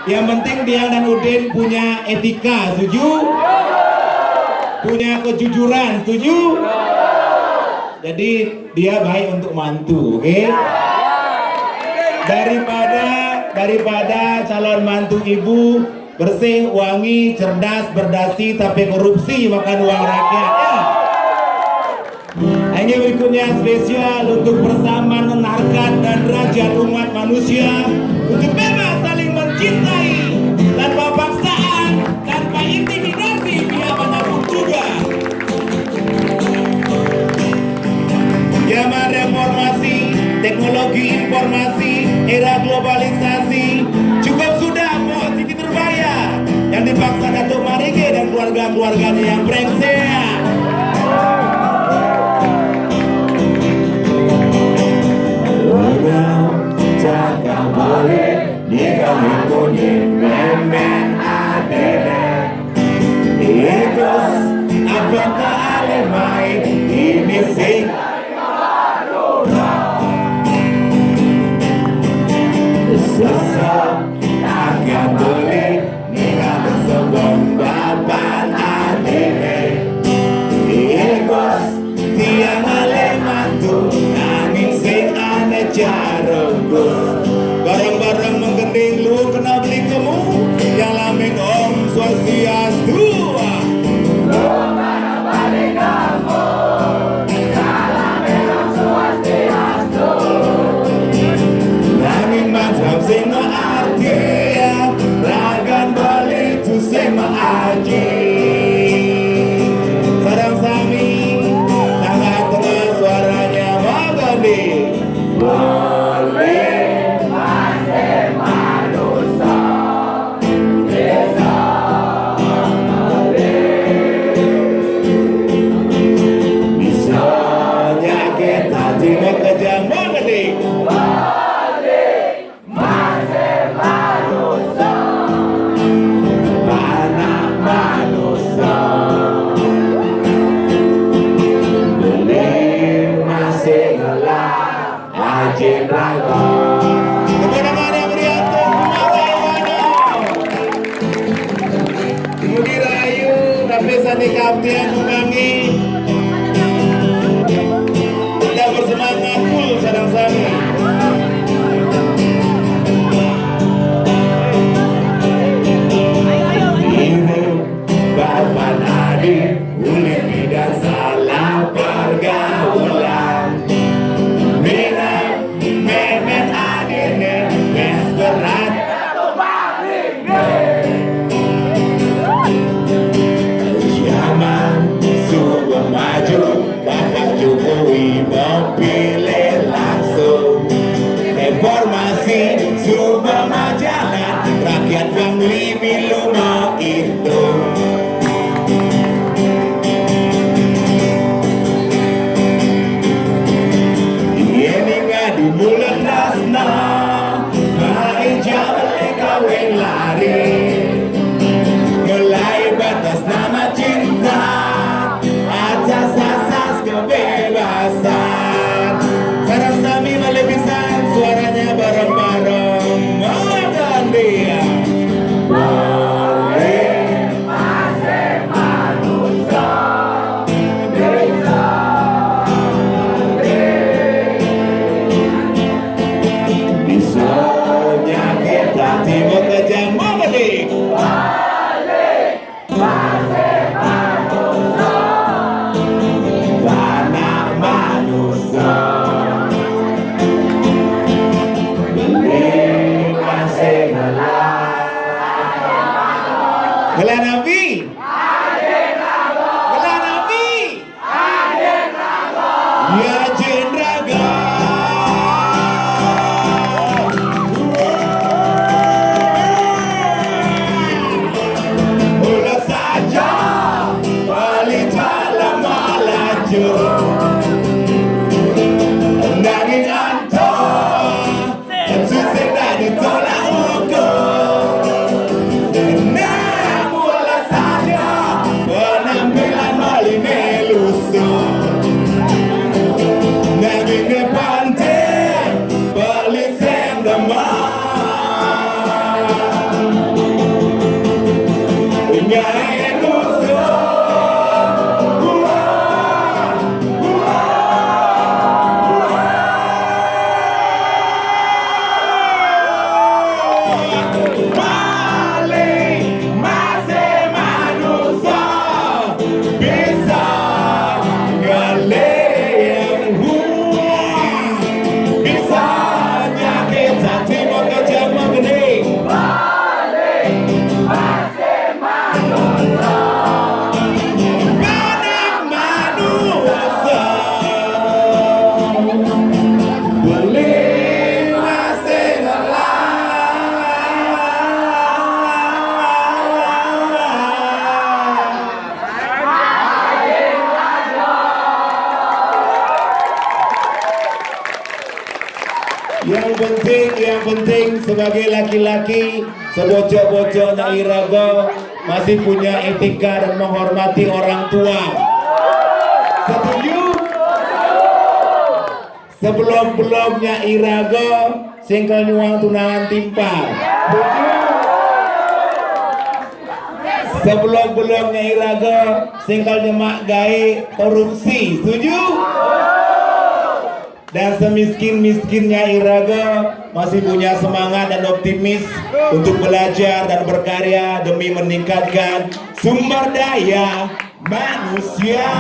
Yang penting dia dan Udin punya etika, setuju? Punya kejujuran, setuju? Jadi dia baik untuk mantu, oke? Daripada calon mantu ibu bersih, wangi, cerdas, berdasi, tapi korupsi makan uang rakyat, ya. Ini berikutnya spesial untuk persamaan harkat dan derajat umat manusia, untuk bebas saling mencintai tanpa paksaan, tanpa intimidasi pihak manapun juga. Zaman reformasi, teknologi informasi, era globalisasi, cukup sudah bos Siti Nurbaya yang dipaksa Datuk Marige dan keluarga-keluarganya yang brengsek. Jangan boleh dikawin kuning memen adele Ikos apakah alemai ini sing Sesat agak boleh nikah sebelum bapak adele Ikos tiang alemantu angin sing ane jarenggus barang-barang menggending lu kena beli kamu yang lamin om swastiastu barang balik kamu yang lamin om swastiastu lamin macam sing arti ragan balik tu sing aji sarang sami tengah-tengah suaranya menggending Kapten Umangi kita bersemangat full sadang sami ini bapak adik ulit tidak salah pergaulan minat memet adiknya mes berat maju Bapak Jokowi memilih langsung reformasi subah majalah rakyat bangli milu mau itu ini nggak di mulut nasna main jalan kawin lari mulai batas nama cinta asas kebebasan sarang sami melebisan suaranya bareng-bareng makan dia boleh masih manusia bisa bisanya kita timur ke jamu medik boleh masih Gelar Nabi Gelar Nabi Ya Jendraga Ulah saja Balik dalam malaju Nangis anton Susah dan ditolak ukur Mula saja yang penting sebagai laki-laki sebocok-bocok na Irago masih punya etika dan menghormati orang tua. Setuju? Sebelum-belumnya Irago singkal nyuang tunangan timpal. Setuju? Sebelum-belumnya Irago singkal nyemak gae korupsi. Setuju? Dan semiskin-miskinnya Irago masih punya semangat dan optimis untuk belajar dan berkarya demi meningkatkan sumber daya manusia.